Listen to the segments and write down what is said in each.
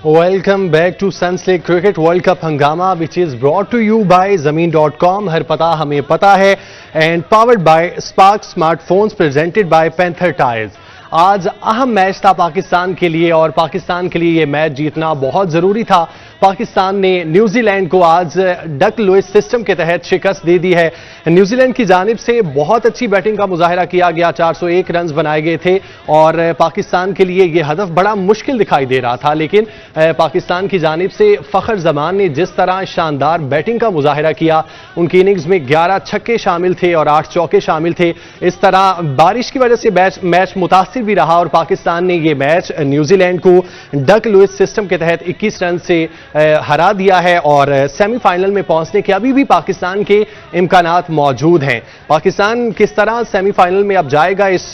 Welcome back to Sunslake Cricket World Cup Hangama, which is brought to you by Zameen.com. हर पता हमें पता है and powered by Spark Smartphones presented by Panther Tires. आज अहम match था पाकिस्तान के लिए और पाकिस्तान के लिए ये मैच जीतना बहुत जरूरी था। पाकिस्तान ने न्यूजीलैंड को आज डक लुइस सिस्टम के तहत शिकस्त दे दी है। न्यूजीलैंड की जानिब से बहुत अच्छी बैटिंग का मुजाहिरा किया गया, 401 रन बनाए गए थे और पाकिस्तान के लिए ये हदफ बड़ा मुश्किल दिखाई दे रहा था, लेकिन पाकिस्तान की जानिब से फखर जमान ने जिस तरह शानदार बैटिंग का मुजाहिरा किया, उनकी इनिंग्स में 11 छक्के शामिल थे और 8 चौके शामिल थे। इस तरह बारिश की वजह से मैच मुतासिर भी रहा और पाकिस्तान ने यह मैच न्यूजीलैंड को डक लुइस सिस्टम के तहत 21 रन से हरा दिया है और सेमीफाइनल में पहुंचने के अभी भी पाकिस्तान के इम्कानात मौजूद हैं। पाकिस्तान किस तरह सेमीफाइनल में अब जाएगा, इस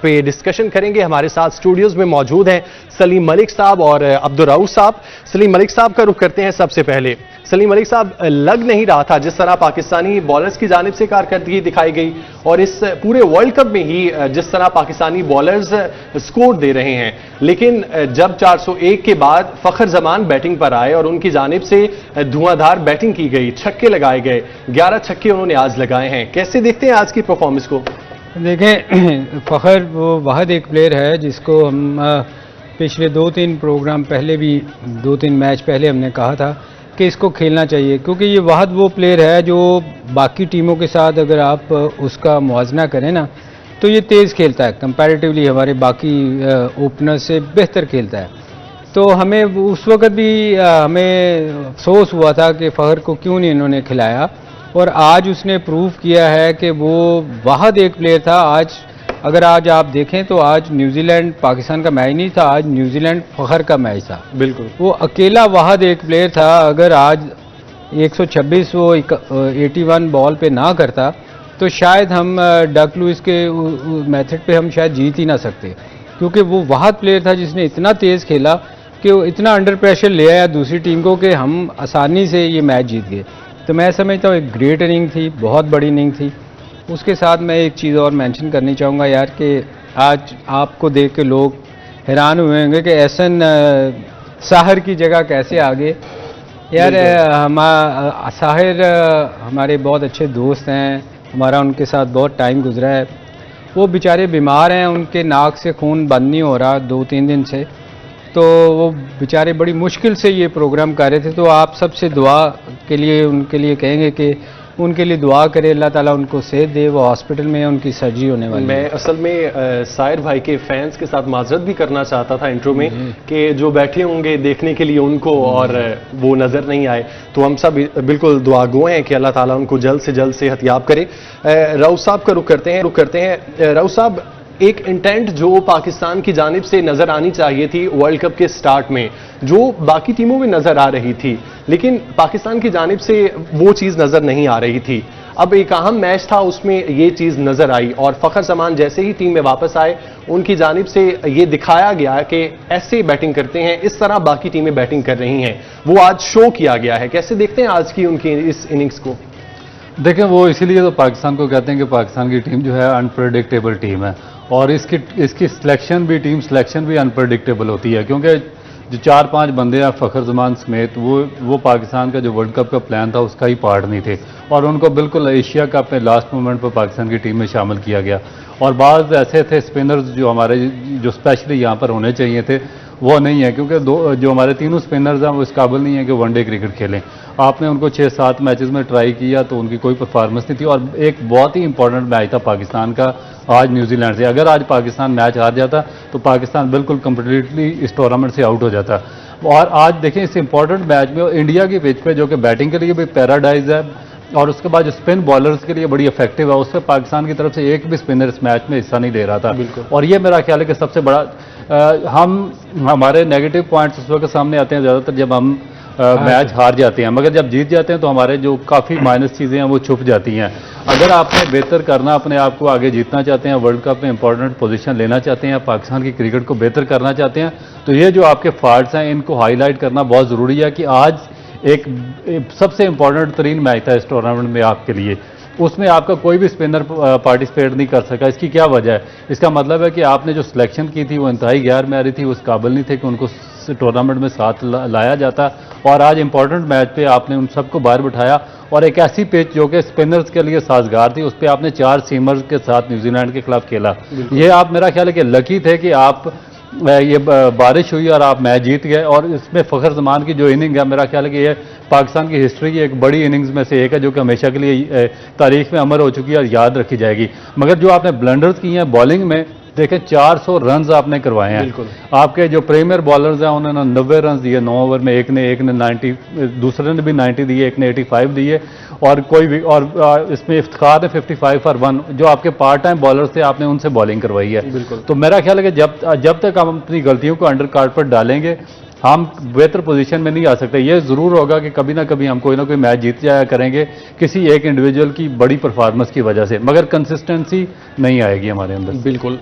पे डिस्कशन करेंगे। हमारे साथ स्टूडियोज में मौजूद हैं सलीम मलिक साहब और अब्दुल रऊफ साहब। सलीम मलिक साहब का रुख करते हैं सबसे पहले। सलीम मलिक साहब, लग नहीं रहा था जिस तरह पाकिस्तानी बॉलर्स की जानिब से कारकर्दगी दिखाई गई और इस पूरे वर्ल्ड कप में ही जिस तरह पाकिस्तानी बॉलर्स स्कोर दे रहे हैं, लेकिन जब 401 के बाद फखर जमान बैटिंग पर आए और उनकी जानिब से धुआंधार बैटिंग की गई, छक्के लगाए गए, 11 छक्के उन्होंने आज लगाए हैं। कैसे देखते हैं आज की परफॉर्मेंस को? देखें, फखर वो वाहिद एक प्लेयर है जिसको हम पिछले 2-3 प्रोग्राम पहले भी 2-3 मैच पहले हमने कहा था कि इसको खेलना चाहिए, क्योंकि ये वाहिद वो प्लेयर है जो बाकी टीमों के साथ अगर आप उसका मुआवजना करें ना तो ये तेज़ खेलता है, कंपैरेटिवली हमारे बाकी ओपनर से बेहतर खेलता है। तो हमें उस वक्त भी हमें अफसोस हुआ था कि फ़खर को क्यों नहीं इन्होंने खिलाया और आज उसने प्रूव किया है कि वो वाहिद एक प्लेयर था। आज अगर आज आप देखें तो आज न्यूजीलैंड पाकिस्तान का मैच नहीं था, आज न्यूजीलैंड फ़खर का मैच था। बिल्कुल, वो अकेला वाहिद एक प्लेयर था। अगर आज 126 वो 81 बॉल पे ना करता तो शायद हम डक लुइस के मेथड पे हम शायद जीत ही ना सकते, क्योंकि वो वाहिद प्लेयर था जिसने इतना तेज़ खेला कि वो इतना अंडर प्रेशर ले आया दूसरी टीम को कि हम आसानी से ये मैच जीत गए। तो मैं समझता हूँ एक ग्रेट इनिंग थी, बहुत बड़ी इनिंग थी। उसके साथ मैं एक चीज़ और मेंशन करनी चाहूँगा यार कि आज आपको देख के लोग हैरान हुए होंगे कि एहसन साहिर की जगह कैसे आ गए यार। साहिर हमारे बहुत अच्छे दोस्त हैं, हमारा उनके साथ बहुत टाइम गुजरा है। वो बेचारे बीमार हैं, उनके नाक से खून बंद नहीं हो रहा 2-3 दिन से, तो वो बेचारे बड़ी मुश्किल से ये प्रोग्राम कर रहे थे। तो आप सबसे दुआ के लिए उनके लिए कहेंगे कि उनके लिए दुआ करें, अल्लाह ताला उनको सेहत दे। वो हॉस्पिटल में उनकी सर्जरी होने वाली है। मैं असल में साहिर भाई के फैंस के साथ माजरत भी करना चाहता था इंट्रो में कि जो बैठे होंगे देखने के लिए उनको और वो नज़र नहीं आए, तो हम सब बिल्कुल दुआगो हैं कि अल्लाह ताला उनको जल्द से जल्द सेहतयाब करे। रऊफ साहब का रुख करते हैं। रऊफ साहब, एक इंटेंट जो पाकिस्तान की जानिब से नजर आनी चाहिए थी वर्ल्ड कप के स्टार्ट में, जो बाकी टीमों में नजर आ रही थी, लेकिन पाकिस्तान की जानिब से वो चीज नजर नहीं आ रही थी। अब एक अहम मैच था, उसमें ये चीज नजर आई और फखर जमान जैसे ही टीम में वापस आए उनकी जानिब से ये दिखाया गया कि ऐसे बैटिंग करते हैं, इस तरह बाकी टीमें बैटिंग कर रही हैं, वो आज शो किया गया है। कैसे देखते हैं आज की उनकी इस इनिंग्स को? देखें, वो इसीलिए तो पाकिस्तान को कहते हैं कि पाकिस्तान की टीम जो है अनप्रेडिक्टेबल टीम है और इसकी सिलेक्शन भी, टीम सिलेक्शन भी अनप्रेडिक्टेबल होती है, क्योंकि जो 4-5 बंदे हैं फखर जमान समेत वो पाकिस्तान का जो वर्ल्ड कप का प्लान था उसका ही पार्ट नहीं थे और उनको बिल्कुल एशिया कप में लास्ट मोमेंट पर पाकिस्तान की टीम में शामिल किया गया। और बाद ऐसे थे स्पिनर्स जो हमारे जो स्पेशली यहाँ पर होने चाहिए थे वो नहीं है, क्योंकि जो हमारे तीनों स्पिनर्स हैं वो इस काबिल नहीं है कि वनडे क्रिकेट खेलें। आपने उनको 6-7 मैचेस में ट्राई किया तो उनकी कोई परफॉर्मेंस नहीं थी और एक बहुत ही इंपॉर्टेंट मैच था पाकिस्तान का आज न्यूजीलैंड से। अगर आज पाकिस्तान मैच हार जाता तो पाकिस्तान बिल्कुल कंप्लीटली इस टूर्नामेंट से आउट हो जाता। और आज देखें, इस इंपॉर्टेंट मैच में इंडिया की पिच पे जो कि बैटिंग के लिए भी पैराडाइज है और उसके बाद जो स्पिन बॉलर्स के लिए बड़ी इफेक्टिव है, उससे पाकिस्तान की तरफ से एक भी स्पिनर इस मैच में हिस्सा नहीं ले रहा था। और ये मेरा ख्याल है कि सबसे बड़ा हमारे नेगेटिव पॉइंट्स उस वक्त सामने आते हैं ज़्यादातर जब हम मैच हार जाते हैं, मगर जब जीत जाते हैं तो हमारे जो काफ़ी माइनस चीज़ें हैं वो छुप जाती हैं। अगर आपने बेहतर करना, अपने आप को आगे जीतना चाहते हैं, वर्ल्ड कप में इंपॉर्टेंट पोजीशन लेना चाहते हैं, पाकिस्तान की क्रिकेट को बेहतर करना चाहते हैं, तो ये जो आपके फॉल्ट्स हैं इनको हाईलाइट करना बहुत ज़रूरी है कि आज एक सबसे इंपॉर्टेंट तरीन मैच था इस टूर्नामेंट में आपके लिए, उसमें आपका कोई भी स्पिनर पार्टिसिपेट नहीं कर सका। इसकी क्या वजह है? इसका मतलब है कि आपने जो सिलेक्शन की थी वो इंतहाई गैर मैरी थी, उस काबिल नहीं थे कि उनको इस टूर्नामेंट में साथ लाया जाता, और आज इंपॉर्टेंट मैच पे आपने उन सबको बाहर बिठाया और एक ऐसी पिच जो कि स्पिनर्स के लिए साजगार थी, उस पर आपने 4 सीमर्स के साथ न्यूजीलैंड के खिलाफ खेला। ये आप, मेरा ख्याल है कि लकी थे कि आप ये बारिश हुई और आप मैच जीत गए, और इसमें फ़खर जमान की जो इनिंग है, मेरा ख्याल है कि ये पाकिस्तान की हिस्ट्री की एक बड़ी इनिंग्स में से एक है जो कि हमेशा के लिए तारीख में अमर हो चुकी है और याद रखी जाएगी। मगर जो आपने ब्लंडर्स की हैं बॉलिंग में, देखें 400 रन आपने करवाए हैं। आपके जो प्रीमियर बॉलर्स हैं उन्होंने 90 रन दिए 9 ओवर में, एक ने 90, दूसरे ने भी 90 दिए, एक ने 85 दिए, और कोई भी, और इसमें इफ्तिखार ने 55 फॉर 1, जो आपके पार्ट टाइम बॉलर्स थे आपने उनसे बॉलिंग करवाई है। तो मेरा ख्याल है कि जब तक हम अपनी गलतियों को अंडर कार्ड पर डालेंगे हम बेहतर पोजीशन में नहीं आ सकते। ये ज़रूर होगा कि कभी ना कभी हम कोई ना कोई मैच जीत जाया करेंगे किसी एक इंडिविजुअल की बड़ी परफॉर्मेंस की वजह से, मगर कंसिस्टेंसी नहीं आएगी हमारे अंदर। बिल्कुल।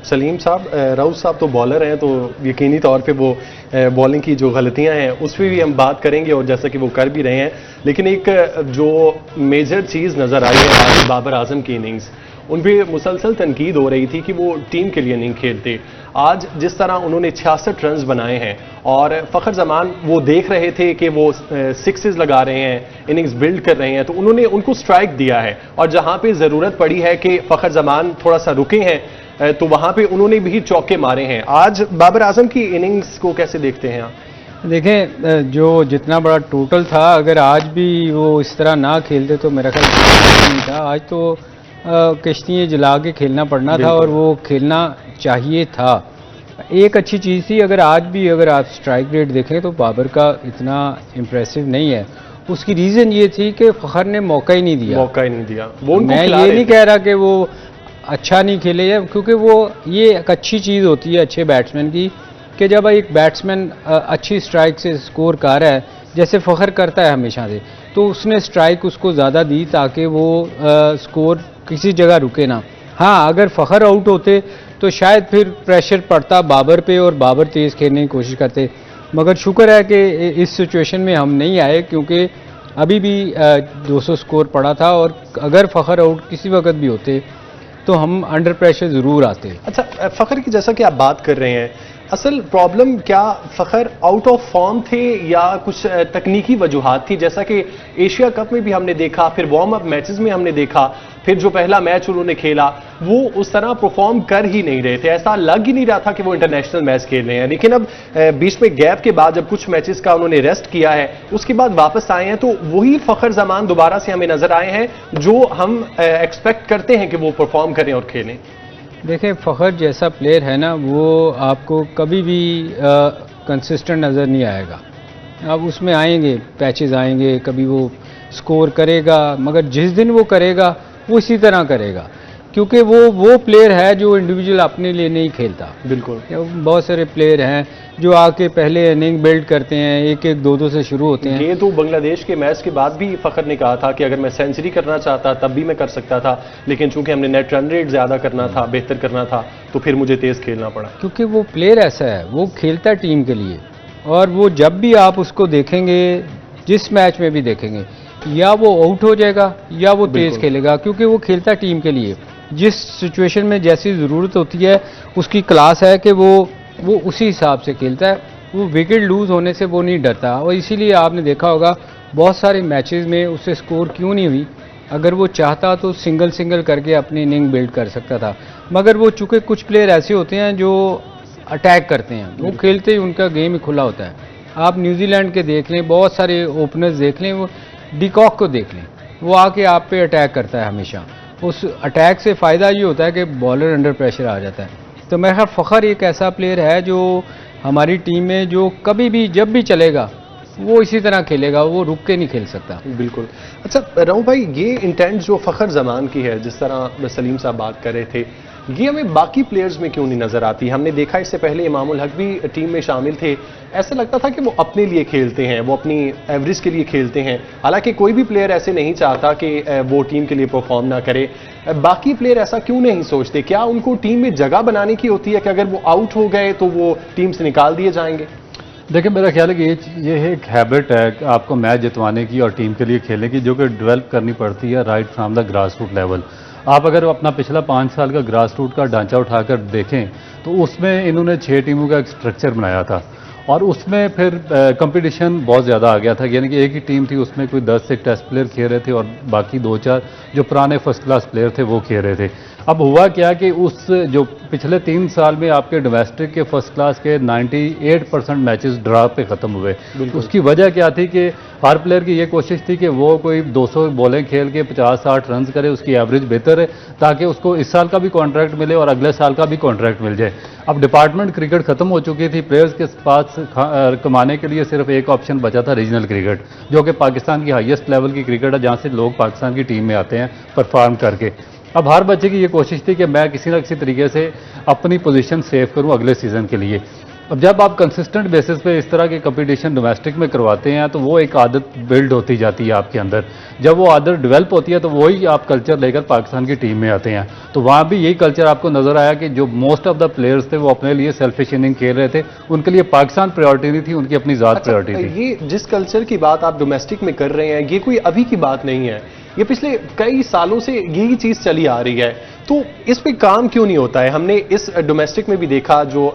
सलीम साहब, राउत साहब तो बॉलर हैं, तो यकीनी तौर पे वो बॉलिंग की जो गलतियां हैं उस पर भी हम बात करेंगे, और जैसा कि वो कर भी रहे हैं। लेकिन एक जो मेजर चीज़ नज़र आई है आज बाबर आजम की इनिंग्स, उन पर मुसलसल तनकीद हो रही थी कि वो टीम के लिए नहीं खेलते। आज जिस तरह उन्होंने 66 रन बनाए हैं, और फ़खर जमान वो देख रहे थे कि वो सिक्सेस लगा रहे हैं, इनिंग्स बिल्ड कर रहे हैं, तो उन्होंने उनको स्ट्राइक दिया है, और जहां पे ज़रूरत पड़ी है कि फ़खर जमान थोड़ा सा रुके हैं तो वहां पे उन्होंने भी चौके मारे हैं। आज बाबर आजम की इनिंग्स को कैसे देखते हैं आप? देखें, जो जितना बड़ा टोटल था, अगर आज भी वो इस तरह ना खेलते तो मेरा ख्याल नहीं था। आज तो कश्तियाँ जला के खेलना पड़ना था, और वो खेलना चाहिए था। एक अच्छी चीज़ थी, अगर आज भी अगर आप स्ट्राइक रेट देखें तो बाबर का इतना इम्प्रेसिव नहीं है। उसकी रीज़न ये थी कि फ़खर ने मौका ही नहीं दिया। वो मैं ये नहीं कह रहा कि वो अच्छा नहीं खेले, क्योंकि वो ये एक अच्छी चीज़ होती है अच्छे बैट्समैन की, कि जब एक बैट्समैन अच्छी स्ट्राइक से स्कोर कर रहा है, जैसे फ़खर करता है हमेशा से, तो उसने स्ट्राइक उसको ज़्यादा दी ताकि वो स्कोर किसी जगह रुके ना। हाँ, अगर फ़खर आउट होते तो शायद फिर प्रेशर पड़ता बाबर पे और बाबर तेज़ खेलने की कोशिश करते, मगर शुक्र है कि इस सिचुएशन में हम नहीं आए, क्योंकि अभी भी 200 स्कोर पड़ा था, और अगर फ़खर आउट किसी वक्त भी होते तो हम अंडर प्रेशर ज़रूर आते। अच्छा, फ़खर की जैसा कि आप बात कर रहे हैं, असल प्रॉब्लम क्या फ़खर आउट ऑफ फॉर्म थे या कुछ तकनीकी वजूहात थी? जैसा कि एशिया कप में भी हमने देखा, फिर वार्म अप मैचेस में हमने देखा, फिर जो पहला मैच उन्होंने खेला वो उस तरह परफॉर्म कर ही नहीं रहे थे, ऐसा लग ही नहीं रहा था कि वो इंटरनेशनल मैच खेल रहे हैं। लेकिन अब बीच में गैप के बाद जब कुछ मैचेस का उन्होंने रेस्ट किया है, उसके बाद वापस आए हैं, तो वही फ़खर जमान दोबारा से हमें नजर आए हैं जो हम एक्सपेक्ट करते हैं कि वो परफॉर्म करें और खेलें। देखें, फ़खर जैसा प्लेयर है ना, वो आपको कभी भी कंसिस्टेंट नज़र नहीं आएगा। अब उसमें आएंगे पैचेस आएंगे, कभी वो स्कोर करेगा, मगर जिस दिन वो करेगा वो इसी तरह करेगा, क्योंकि वो प्लेयर है जो इंडिविजुअल अपने लिए नहीं खेलता। बिल्कुल। बहुत सारे प्लेयर हैं जो आके पहले इनिंग बिल्ड करते हैं, 1-1, 2-2 से शुरू होते हैं। ये तो बांग्लादेश के मैच के बाद भी फ़खर ने कहा था कि अगर मैं सेंचुरी करना चाहता तब भी मैं कर सकता था, लेकिन चूंकि हमने नेट रन रेट ज़्यादा करना था, बेहतर करना था, तो फिर मुझे तेज़ खेलना पड़ा। क्योंकि वो प्लेयर ऐसा है, वो खेलता है टीम के लिए, और वो जब भी आप उसको देखेंगे, जिस मैच में भी देखेंगे, या वो आउट हो जाएगा या वो तेज़ खेलेगा, क्योंकि वो खेलता टीम के लिए। जिस सिचुएशन में जैसी ज़रूरत होती है, उसकी क्लास है कि वो उसी हिसाब से खेलता है। वो विकेट लूज़ होने से वो नहीं डरता, और इसीलिए आपने देखा होगा बहुत सारे मैचेस में उससे स्कोर क्यों नहीं हुई। अगर वो चाहता तो सिंगल करके अपनी इनिंग बिल्ड कर सकता था, मगर वो चूँकि कुछ प्लेयर ऐसे होते हैं जो अटैक करते हैं, वो खेलते ही उनका गेम ही खुला होता है। आप न्यूजीलैंड के देख लें, बहुत सारे ओपनर्स देख लें, वो डिकॉक को देख लें, वो आके आप पे अटैक करता है हमेशा। उस अटैक से फ़ायदा ये होता है कि बॉलर अंडर प्रेशर आ जाता है। तो मेरा ख्याल फ़खर एक ऐसा प्लेयर है जो हमारी टीम में जो कभी भी जब भी चलेगा वो इसी तरह खेलेगा, वो रुक के नहीं खेल सकता। बिल्कुल। अच्छा राउफ भाई, ये इंटेंट जो फ़खर जमान की है, जिस तरह सलीम साहब बात कर रहे थे, ये हमें बाकी प्लेयर्स में क्यों नहीं नजर आती? हमने देखा इससे पहले इमामुल हक भी टीम में शामिल थे, ऐसा लगता था कि वो अपने लिए खेलते हैं, वो अपनी एवरेज के लिए खेलते हैं। हालांकि कोई भी प्लेयर ऐसे नहीं चाहता कि वो टीम के लिए परफॉर्म ना करे। बाकी प्लेयर ऐसा क्यों नहीं सोचते? क्या उनको टीम में जगह बनाने की होती है कि अगर वो आउट हो गए तो वो टीम से निकाल दिए जाएंगे? देखिए, मेरा ख्याल है कि ये एक हैबिट है आपको मैच जितवाने की और टीम के लिए खेलने की, जो कि डेवलप करनी पड़ती है right from the grass root level. आप अगर अपना पिछला 5 साल का ग्रास रूट का ढांचा उठाकर देखें तो उसमें इन्होंने 6 टीमों का एक स्ट्रक्चर बनाया था, और उसमें फिर कंपटीशन बहुत ज़्यादा आ गया था, यानी कि एक ही टीम थी, उसमें कोई 10 एक टेस्ट प्लेयर खेल रहे थे और बाकी 2-4 जो पुराने फर्स्ट क्लास प्लेयर थे वो खेल रहे थे। अब हुआ क्या कि उस जो पिछले 3 साल में आपके डोमेस्टिक के फर्स्ट क्लास के 98% मैचेस ड्रा पे ख़त्म हुए। उसकी वजह क्या थी कि हर प्लेयर की ये कोशिश थी कि वो कोई 200 बॉलें खेल के 50-60 रन करे, उसकी एवरेज बेहतर है, ताकि उसको इस साल का भी कॉन्ट्रैक्ट मिले और अगले साल का भी कॉन्ट्रैक्ट मिल जाए। अब डिपार्टमेंट क्रिकेट खत्म हो चुकी थी, प्लेयर्स के पास कमाने के लिए सिर्फ एक ऑप्शन बचा था, रीजनल क्रिकेट, जो कि पाकिस्तान की हाईएस्ट लेवल की क्रिकेट है, जहाँ से लोग पाकिस्तान की टीम में आते हैं परफॉर्म करके। अब हर बच्चे की ये कोशिश थी कि मैं किसी न किसी तरीके से अपनी पोजीशन सेव करूं अगले सीज़न के लिए। अब जब आप कंसिस्टेंट बेसिस पे इस तरह के कंपटीशन डोमेस्टिक में करवाते हैं तो वो एक आदत बिल्ड होती जाती है आपके अंदर। जब वो आदत डेवलप होती है तो वही आप कल्चर लेकर पाकिस्तान की टीम में आते हैं। तो वहाँ भी यही कल्चर आपको नजर आया कि जो मोस्ट ऑफ द प्लेयर्स थे वो अपने लिए सेल्फिश इनिंग खेल रहे थे, उनके लिए पाकिस्तान प्रायोरिटी नहीं थी, उनकी अपनी ज़ात प्रायोरिटी थी। ये जिस कल्चर की बात आप डोमेस्टिक में कर रहे हैं, ये कोई अभी की बात नहीं है, ये पिछले कई सालों से यही चीज चली आ रही है। तो इस पे काम क्यों नहीं होता है? हमने इस डोमेस्टिक में भी देखा, जो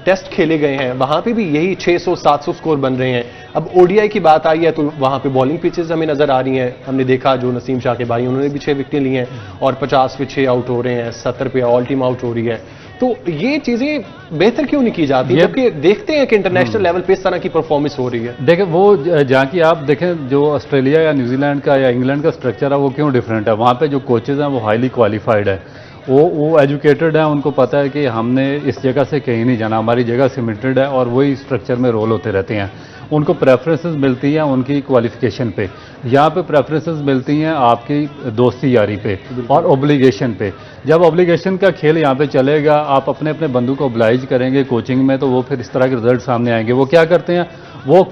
टेस्ट खेले गए हैं वहां पे भी यही 600-700 स्कोर बन रहे हैं। अब ओडीआई की बात आई है तो वहां पे बॉलिंग पिचेस हमें नजर आ रही हैं। हमने देखा जो नसीम शाह के भाई, उन्होंने भी 6 विकेटें ली हैं और 50 पे 6 आउट हो रहे हैं, 70 पे ऑल टीम आउट हो रही है। तो ये चीजें बेहतर क्यों नहीं की जाती, जबकि देखते हैं कि इंटरनेशनल लेवल पे इस तरह की परफॉर्मेंस हो रही है? देखें, वो जहाँ की आप देखें, जो ऑस्ट्रेलिया या न्यूजीलैंड का या इंग्लैंड का स्ट्रक्चर है वो क्यों डिफरेंट है। वहाँ पे जो कोचेज हैं वो हाईली क्वालिफाइड है, वो एजुकेटेड हैं, उनको पता है कि हमने इस जगह से कहीं नहीं जाना, हमारी जगह सिमेंटेड है और वही स्ट्रक्चर में रोल होते रहते हैं। उनको प्रेफरेंसेस मिलती हैं उनकी क्वालिफिकेशन पे, यहाँ पे प्रेफरेंसेस मिलती हैं आपकी दोस्ती यारी पे और ऑब्लिगेशन पे। जब ऑब्लिगेशन का खेल यहाँ पे चलेगा, आप अपने अपने बंदू को ऑब्लाइज करेंगे कोचिंग में, तो वो फिर इस तरह के रिजल्ट सामने आएंगे। वो क्या करते हैं, वो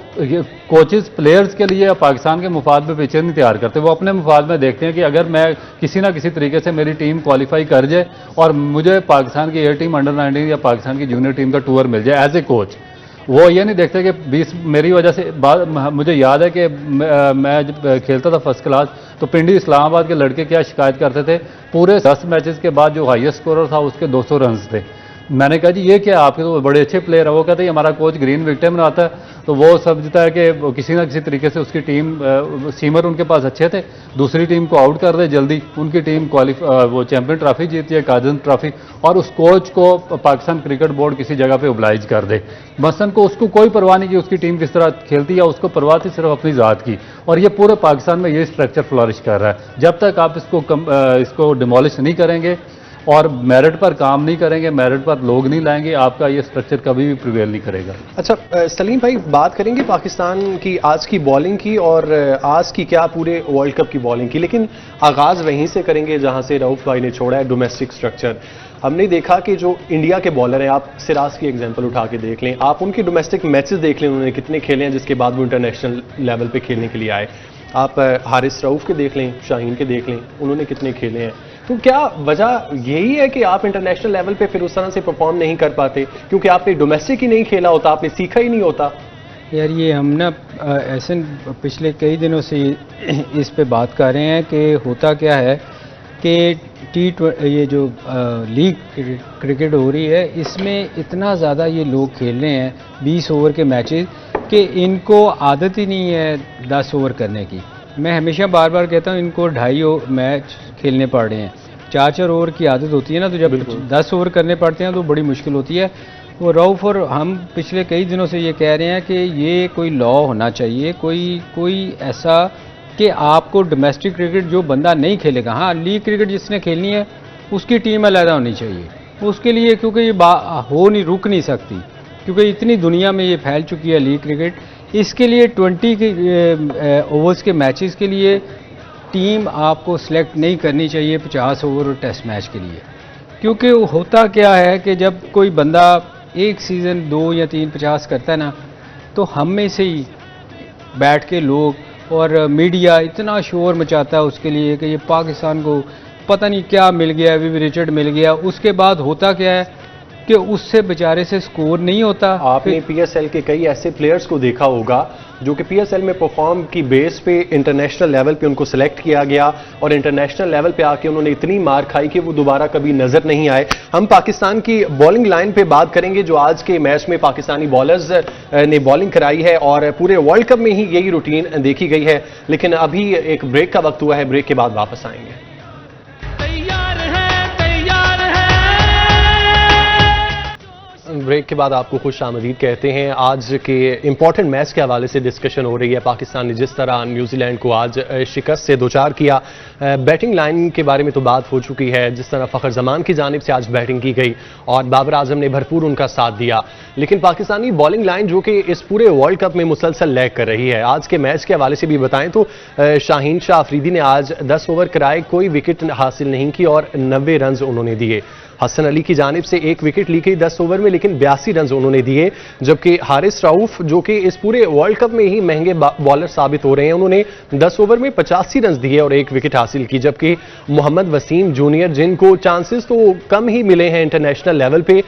कोचेज प्लेयर्स के लिए पाकिस्तान के मुफाद में पिक्चर नहीं तैयार करते, वो अपने मुफाद में देखते हैं कि अगर मैं किसी ना किसी तरीके से मेरी टीम क्वालिफाई कर जाए और मुझे पाकिस्तान की ए टीम, अंडर 19 या पाकिस्तान की जूनियर टीम का टूर मिल जाए एज ए कोच, वो ये नहीं देखते कि 20 मेरी वजह से मुझे याद है कि मैं जब खेलता था फर्स्ट क्लास तो पिंडी इस्लामाबाद के लड़के क्या शिकायत करते थे, पूरे 10 मैचेस के बाद जो हाईएस्ट स्कोरर था उसके 200 रन थे। मैंने कहा जी ये क्या, आपके तो बड़े अच्छे प्लेयर है। वो कहते हैं हमारा कोच ग्रीन विकेट बनाता है, तो वो समझता है कि किसी ना किसी तरीके से उसकी टीम, सीमर उनके पास अच्छे थे, दूसरी टीम को आउट कर दे जल्दी, उनकी टीम वो चैंपियन ट्रॉफी जीती है, काजन ट्रॉफी, और उस कोच को पाकिस्तान क्रिकेट बोर्ड किसी जगह पे ओब्लाइज कर दे। मसलन को उसको कोई परवाह नहीं कि उसकी टीम किस तरह खेलती है, उसको परवाह थी सिर्फ अपनी ज़ात की। और ये पूरे पाकिस्तान में ये स्ट्रक्चर फ्लरिश कर रहा है। जब तक आप इसको डिमोलिश नहीं करेंगे और मेरिट पर काम नहीं करेंगे, मेरिट पर लोग नहीं लाएंगे, आपका ये स्ट्रक्चर कभी भी प्रिवेल नहीं करेगा। अच्छा सलीम भाई, बात करेंगे पाकिस्तान की आज की बॉलिंग की और आज की क्या पूरे वर्ल्ड कप की बॉलिंग की, लेकिन आगाज वहीं से करेंगे जहां से रऊफ भाई ने छोड़ा है, डोमेस्टिक स्ट्रक्चर। हमने देखा कि जो इंडिया के बॉलर हैं, आप सिराज की एग्जांपल उठा के देख लें, आप उनके डोमेस्टिक मैचेस देख लें, उन्होंने कितने खेले हैं, जिसके बाद वो इंटरनेशनल लेवल पे खेलने के लिए आए। आप हारिस रऊफ के देख लें, शाहीन के देख लें, उन्होंने कितने खेले हैं। तो क्या वजह यही है कि आप इंटरनेशनल लेवल पे फिर उस तरह से परफॉर्म नहीं कर पाते, क्योंकि आपने डोमेस्टिक ही नहीं खेला होता, आपने सीखा ही नहीं होता? यार ये हम ना ऐसे पिछले कई दिनों से इस पे बात कर रहे हैं कि होता क्या है कि ये जो लीग क्रिकेट हो रही है, इसमें इतना ज़्यादा ये लोग खेल रहे हैं 20 ओवर के मैचेस कि इनको आदत ही नहीं है 10 ओवर करने की। मैं हमेशा बार बार कहता हूँ इनको 2.5 मैच खेलने पड़ रहे हैं, 4-4 ओवर की आदत होती है ना, तो जब 10 ओवर करने पड़ते हैं तो बड़ी मुश्किल होती है। वो रऊफ और हम पिछले कई दिनों से ये कह रहे हैं कि ये कोई लॉ होना चाहिए, कोई ऐसा कि आपको डोमेस्टिक क्रिकेट जो बंदा नहीं खेलेगा, हाँ लीग क्रिकेट जिसने खेलनी है उसकी टीम अलग होनी चाहिए उसके लिए, क्योंकि ये रुक नहीं सकती, क्योंकि इतनी दुनिया में ये फैल चुकी है लीग क्रिकेट। इसके लिए 20 के ओवर्स के मैचेस के लिए टीम आपको सिलेक्ट नहीं करनी चाहिए 50 ओवर टेस्ट मैच के लिए, क्योंकि होता क्या है कि जब कोई बंदा एक सीज़न 2 या 3 50 करता है ना, तो हम में से ही बैठ के लोग और मीडिया इतना शोर मचाता है उसके लिए कि ये पाकिस्तान को पता नहीं क्या मिल गया, विव रिचर्ड मिल गया। उसके बाद होता क्या है कि उससे बेचारे से स्कोर नहीं होता। आपने पीएसएल के कई ऐसे प्लेयर्स को देखा होगा जो कि पीएसएल में परफॉर्म की बेस पे इंटरनेशनल लेवल पे उनको सिलेक्ट किया गया और इंटरनेशनल लेवल पे आके उन्होंने इतनी मार खाई कि वो दोबारा कभी नजर नहीं आए। हम पाकिस्तान की बॉलिंग लाइन पे बात करेंगे जो आज के मैच में पाकिस्तानी बॉलर्स ने बॉलिंग कराई है और पूरे वर्ल्ड कप में ही यही रूटीन देखी गई है। लेकिन अभी एक ब्रेक का वक्त हुआ है, ब्रेक के बाद वापस आएंगे। ब्रेक के बाद आपको खुश आमदीद कहते हैं। आज के इंपॉर्टेंट मैच के हवाले से डिस्कशन हो रही है। पाकिस्तान ने जिस तरह न्यूजीलैंड को आज शिकस्त से दोचार किया, बैटिंग लाइन के बारे में तो बात हो चुकी है, जिस तरह फ़खर जमान की जानिब से आज बैटिंग की गई और बाबर आजम ने भरपूर उनका साथ दिया। लेकिन पाकिस्तानी बॉलिंग लाइन जो कि इस पूरे वर्ल्ड कप में मुसलसल लैग कर रही है। आज के मैच के हवाले से भी बताएं तो शाहीन शाह अफरीदी ने आज 10 ओवर कराए, कोई विकेट हासिल नहीं की और 90 रन उन्होंने दिए। हसन अली की जानिब से एक विकेट ली गई 10 ओवर में, लेकिन 82 रन उन्होंने दिए। जबकि हारिस रऊफ जो कि इस पूरे वर्ल्ड कप में ही महंगे बॉलर साबित हो रहे हैं, उन्होंने 10 ओवर में 85 रन दिए और एक विकेट हासिल की। जबकि मोहम्मद वसीम जूनियर, जिनको चांसेस तो कम ही मिले हैं इंटरनेशनल लेवल पे,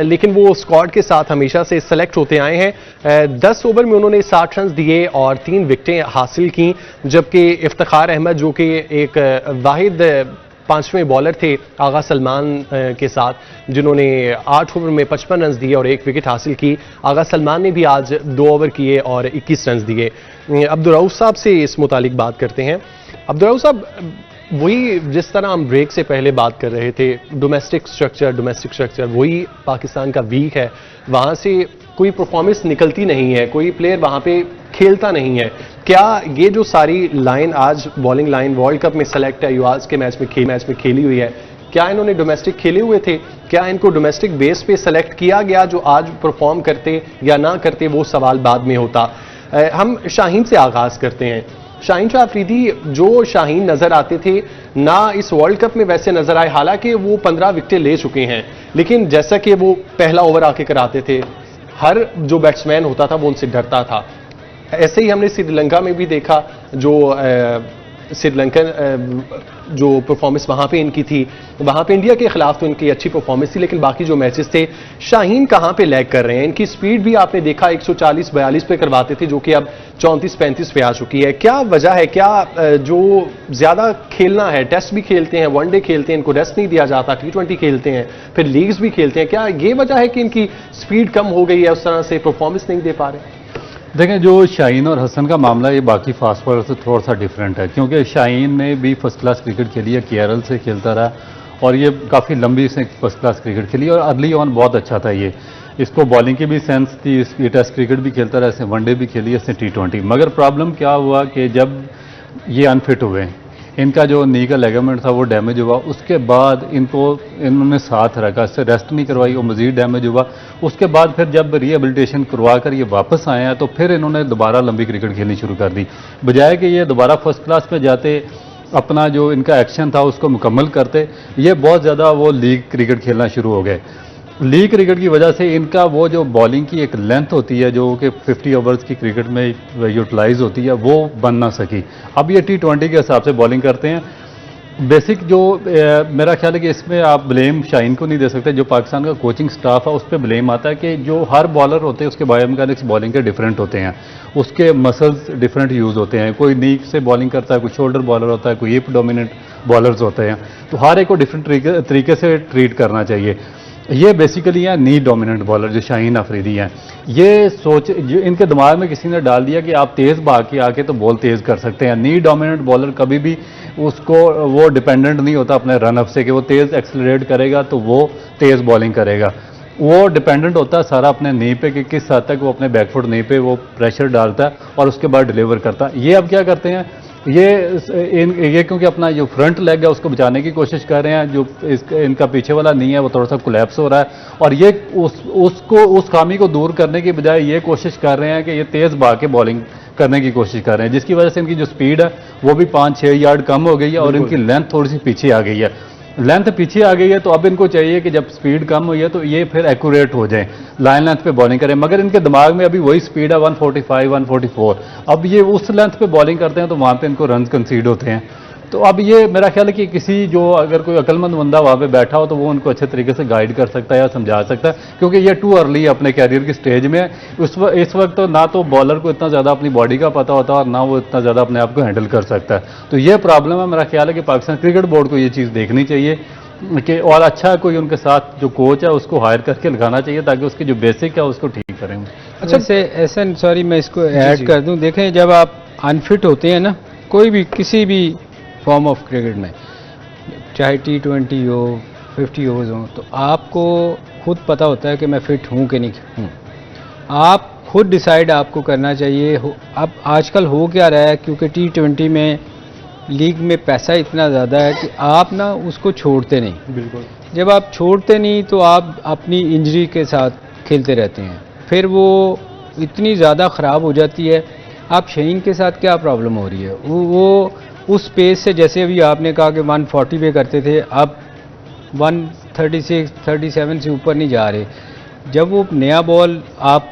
लेकिन वो स्क्वाड के साथ हमेशा से सेलेक्ट होते आए हैं। 10 ओवर में उन्होंने 60 रन दिए और 3 विकेटें हासिल की। जबकि इफ्तिखार अहमद जो कि एक वाहिद 5वें बॉलर थे आगा सलमान के साथ, जिन्होंने 8 ओवर में 55 रन दिए और एक विकेट हासिल की। आगा सलमान ने भी आज 2 ओवर किए और 21 रन दिए। अब्दुल रऊफ साहब से इस मुतालिक बात करते हैं। अब्दुल रऊफ साहब, वही जिस तरह हम ब्रेक से पहले बात कर रहे थे, डोमेस्टिक स्ट्रक्चर वही पाकिस्तान का वीक है। वहाँ से कोई परफॉर्मेंस निकलती नहीं है, कोई प्लेयर वहाँ पे खेलता नहीं है। क्या ये जो सारी लाइन आज बॉलिंग लाइन वर्ल्ड कप में सेलेक्ट है, जो आज के मैच में खेली हुई है, क्या इन्होंने डोमेस्टिक खेले हुए थे? क्या इनको डोमेस्टिक बेस पे सेलेक्ट किया गया जो आज परफॉर्म करते या ना करते, वो सवाल बाद में होता। हम शाहीन से आगाज करते हैं। शाहीन शाह अफरीदी, जो शाहीन नजर आते थे ना इस वर्ल्ड कप में वैसे नजर आए, हालांकि वो 15 विकेटें ले चुके हैं, लेकिन जैसा कि वो पहला ओवर आके कराते थे, हर जो बैट्समैन होता था वो उनसे डरता था। ऐसे ही हमने श्रीलंका में भी देखा, जो श्रीलंकन जो परफॉर्मेंस वहाँ पे इनकी थी, वहाँ पे इंडिया के खिलाफ तो इनकी अच्छी परफॉर्मेंस थी, लेकिन बाकी जो मैचेस थे शाहीन कहाँ पे लैग कर रहे हैं। इनकी स्पीड भी आपने देखा 140-42 पे करवाते थे, जो कि अब 34-35 पे आ चुकी है। क्या वजह है? क्या जो ज़्यादा खेलना है, टेस्ट भी खेलते हैं, वनडे खेलते हैं, इनको रेस्ट नहीं दिया जाता, T20 खेलते हैं, फिर लीग्स भी खेलते हैं, क्या ये वजह है कि इनकी स्पीड कम हो गई है, उस तरह से परफॉर्मेंस नहीं दे पा रहे? देखें, जो शाहीन और हसन का मामला ये बाकी फास्ट बॉलर से थोड़ा सा डिफरेंट है, क्योंकि शाहीन ने भी फर्स्ट क्लास क्रिकेट खेली है, केरल से खेलता रहा और ये काफ़ी लंबी से फर्स्ट क्लास क्रिकेट खेली और अर्ली ऑन बहुत अच्छा था। ये इसको बॉलिंग की भी सेंस थी, ये टेस्ट क्रिकेट भी खेलता रहा, इसने वनडे भी खेली, इसने T20। मगर प्रॉब्लम क्या हुआ कि जब ये अनफिट हुए, इनका जो नी का लेगामेंट था वो डैमेज हुआ, उसके बाद इन्होंने साथ रखा, इससे रेस्ट नहीं करवाई, वो मज़ीद डैमेज हुआ। उसके बाद फिर जब रिहेबिलिटेशन करवा कर ये वापस आए हैं तो फिर इन्होंने दोबारा लंबी क्रिकेट खेलनी शुरू कर दी। बजाय कि ये दोबारा फर्स्ट क्लास पे जाते, अपना जो इनका एक्शन था उसको मुकम्मल करते, ये बहुत ज़्यादा वो लीग क्रिकेट खेलना शुरू हो गए। लीग क्रिकेट की वजह से इनका वो जो बॉलिंग की एक लेंथ होती है, जो कि 50 ओवर्स की क्रिकेट में यूटिलाइज होती है, वो बन ना सकी। अब ये T20 के हिसाब से बॉलिंग करते हैं। बेसिक जो मेरा ख्याल है कि इसमें आप ब्लेम शाहीन को नहीं दे सकते, जो पाकिस्तान का कोचिंग स्टाफ है उस पर ब्लेम आता है कि जो हर बॉलर होते हैं उसके बायोमैकेनिक्स बॉलिंग के डिफरेंट होते हैं, उसके मसल्स डिफरेंट यूज़ होते हैं। कोई नी से बॉलिंग करता है, कोई शोल्डर बॉलर होता है, कोई हिप डोमिनेंट बॉलर्स होते हैं, तो हर एक को डिफरेंट तरीके से ट्रीट करना चाहिए। ये बेसिकली है नी डोमिनेंट बॉलर जो शाहीन अफरीदी हैं। ये सोच जो इनके दिमाग में किसी ने डाल दिया कि आप तेज़ भाग के आके तो बॉल तेज़ कर सकते हैं। नी डोमिनेंट बॉलर कभी भी उसको वो डिपेंडेंट नहीं होता अपने रन अप से कि वो तेज़ एक्सेलरेट करेगा तो वो तेज़ बॉलिंग करेगा। वो डिपेंडेंट होता है सारा अपने नी पे कि किस हद तक वो अपने बैकफुट नी पे वो प्रेशर डालता है और उसके बाद डिलीवर करता है। ये अब क्या करते हैं, ये क्योंकि अपना जो फ्रंट लेग है उसको बचाने की कोशिश कर रहे हैं, जो इनका पीछे वाला नहीं है वो थोड़ा सा कोलैप्स हो रहा है, और ये उस खामी को दूर करने की बजाय ये कोशिश कर रहे हैं कि ये तेज़ भाग के बॉलिंग करने की कोशिश कर रहे हैं, जिसकी वजह से इनकी जो स्पीड है वो भी 5-6 यार्ड कम हो गई है और इनकी लेंथ थोड़ी सी पीछे आ गई है। लेंथ पीछे आ गई है तो अब इनको चाहिए कि जब स्पीड कम हुई है तो ये फिर एक्यूरेट हो जाए, लाइन लेंथ पे बॉलिंग करें। मगर इनके दिमाग में अभी वही स्पीड है 145, 144। अब ये उस लेंथ पे बॉलिंग करते हैं तो वहाँ पे इनको रन कंसीड होते हैं। तो अब ये मेरा ख्याल है कि किसी जो अगर कोई अक्लमंद बंदा वहाँ पे बैठा हो तो वो उनको अच्छे तरीके से गाइड कर सकता है या समझा सकता है, क्योंकि ये टू अर्ली है अपने कैरियर की स्टेज में। इस वक्त तो ना तो बॉलर को इतना ज़्यादा अपनी बॉडी का पता होता है और ना वो इतना ज़्यादा अपने आप को हैंडल कर सकता है। तो ये प्रॉब्लम है। मेरा ख्याल है कि पाकिस्तान क्रिकेट बोर्ड को ये चीज़ देखनी चाहिए कि और अच्छा कोई उनके साथ जो कोच है उसको हायर करके लगाना चाहिए ताकि उसकी जो बेसिक है उसको ठीक करें। अच्छा से ऐसा, सॉरी मैं इसको ऐड कर दूं, देखें जब आप अनफिट होते हैं ना कोई भी किसी भी फॉर्म ऑफ क्रिकेट में, चाहे T20 हो 50 ओवर्स हो, तो आपको खुद पता होता है कि मैं फिट हूं कि नहीं हूं। आप खुद डिसाइड आपको करना चाहिए। अब आजकल हो क्या रहा है, क्योंकि T20 में लीग में पैसा इतना ज़्यादा है कि आप ना उसको छोड़ते नहीं। बिल्कुल। जब आप छोड़ते नहीं तो आप अपनी इंजरी के साथ खेलते रहते हैं, फिर वो इतनी ज़्यादा ख़राब हो जाती है। आप शहीन के साथ क्या प्रॉब्लम हो रही है, वो उस पेस से, जैसे अभी आपने कहा कि 140 पे करते थे, अब 136 37 से ऊपर नहीं जा रहे। जब वो नया बॉल, आप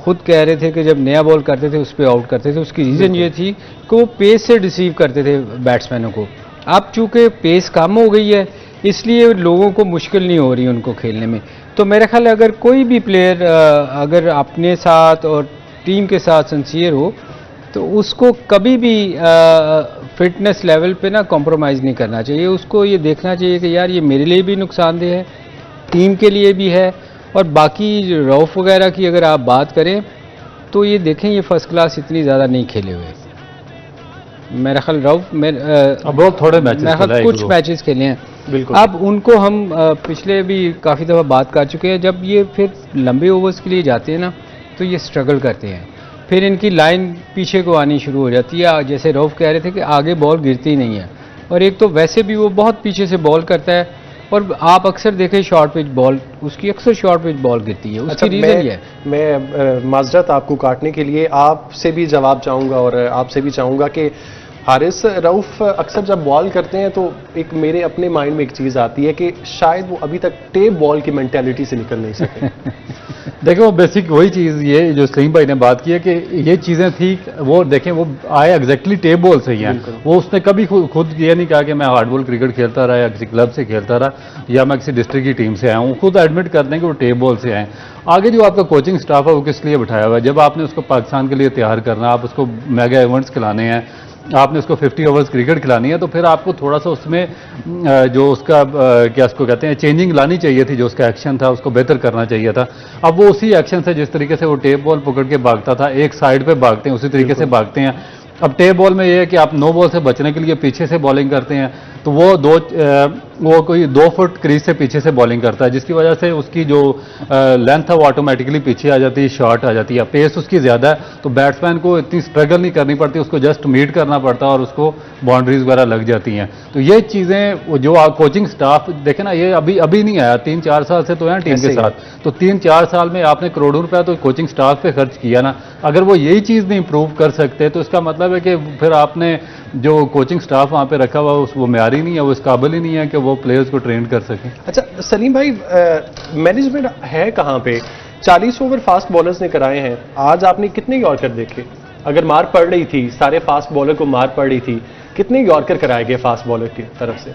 खुद कह रहे थे कि जब नया बॉल करते थे उस पर आउट करते थे, उसकी रीज़न ये थी कि वो पेस से रिसीव करते थे बैट्समैनों को। अब चूँकि पेस कम हो गई है इसलिए लोगों को मुश्किल नहीं हो रही उनको खेलने में। तो मेरा ख्याल है अगर कोई भी प्लेयर अगर अपने साथ और टीम के साथ सिंसियर हो तो उसको कभी भी फिटनेस लेवल पे ना कॉम्प्रोमाइज़ नहीं करना चाहिए। उसको ये देखना चाहिए कि यार ये मेरे लिए भी नुकसानदेह है, टीम के लिए भी है। और बाकी रऊफ वगैरह की अगर आप बात करें तो ये देखें ये फर्स्ट क्लास इतनी ज़्यादा नहीं खेले हुए। मेरा ख्याल रऊफ बहुत थोड़े मैचेस कुछ मैचेस खेले हैं। बिल्कुल। अब उनको हम पिछले भी काफ़ी दफ़ा बात कर चुके हैं, जब ये फिर लंबे ओवर्स के लिए जाते हैं ना तो ये स्ट्रगल करते हैं, फिर इनकी लाइन पीछे को आनी शुरू हो जाती है। जैसे रऊफ कह रहे थे कि आगे बॉल गिरती नहीं है, और एक तो वैसे भी वो बहुत पीछे से बॉल करता है, और आप अक्सर देखें शॉर्ट पिच बॉल, उसकी अक्सर शॉर्ट पिच बॉल गिरती है। उसकी रीज़न ये है। मैं माजरत आपको काटने के लिए आपसे भी जवाब चाहूँगा और आपसे भी चाहूँगा कि हारिस, रऊफ अक्सर जब बॉल करते हैं तो एक मेरे अपने माइंड में एक चीज़ आती है कि शायद वो अभी तक टेप बॉल की मेंटालिटी से निकल नहीं सके। देखो वो बेसिक वही चीज़ ये जो सलीम भाई ने बात की है कि ये चीज़ें थी, वो देखें वो आए एग्जैक्टली टेप बॉल से ही हैं। वो उसने कभी खुद ये नहीं कहा कि मैं हार्ड बॉल क्रिकेट खेलता रहा या किसी क्लब से खेलता रहा या मैं किसी डिस्ट्रिक्ट की टीम से आया हूँ। खुद एडमिट कर दें कि वो टेप बॉल से आए। आगे जो आपका कोचिंग स्टाफ है वो किस लिए बिठाया हुआ है? जब आपने उसको पाकिस्तान के लिए तैयार करना, आप उसको मेगा इवेंट्स खिलाने हैं, आपने उसको 50 ओवर्स क्रिकेट खिलानी है, तो फिर आपको थोड़ा सा उसमें जो उसका क्या उसको कहते हैं चेंजिंग लानी चाहिए थी। जो उसका एक्शन था उसको बेहतर करना चाहिए था। अब वो उसी एक्शन से, जिस तरीके से वो टेप बॉल पकड़ के भागता था, एक साइड पे भागते हैं उसी तरीके से भागते हैं। अब टेप बॉल में ये है कि आप नो बॉल से बचने के लिए पीछे से बॉलिंग करते हैं, तो वो कोई 2 फुट क्रीज से पीछे से बॉलिंग करता है, जिसकी वजह से उसकी जो लेंथ है वो ऑटोमेटिकली पीछे आ जाती है, शॉर्ट आ जाती है। पेस उसकी ज़्यादा है तो बैट्समैन को इतनी स्ट्रगल नहीं करनी पड़ती, उसको जस्ट मीट करना पड़ता है और उसको बाउंड्रीज वगैरह लग जाती हैं। तो ये चीज़ें जो कोचिंग स्टाफ देखे ना, ये अभी नहीं आया, 3-4 साल से तो है टीम के साथ। तो 3-4 साल में आपने करोड़ों रुपया तो कोचिंग स्टाफ पे खर्च किया ना। अगर वो यही चीज़ नहीं इंप्रूव कर सकते तो इसका मतलब है कि फिर आपने जो कोचिंग स्टाफ वहाँ पे रखा हुआ वो म्यारी नहीं है, वो इस काबिल ही नहीं है कि वो प्लेयर्स को ट्रेन कर सकें। अच्छा सलीम भाई, मैनेजमेंट है कहाँ पे? 40 ओवर फास्ट बॉलर्स ने कराए हैं, आज आपने कितने यॉर्कर देखे? अगर मार पड़ रही थी, सारे फास्ट बॉलर को मार पड़ रही थी, कितने यॉर्कर कराए गए फास्ट बॉलर की तरफ से?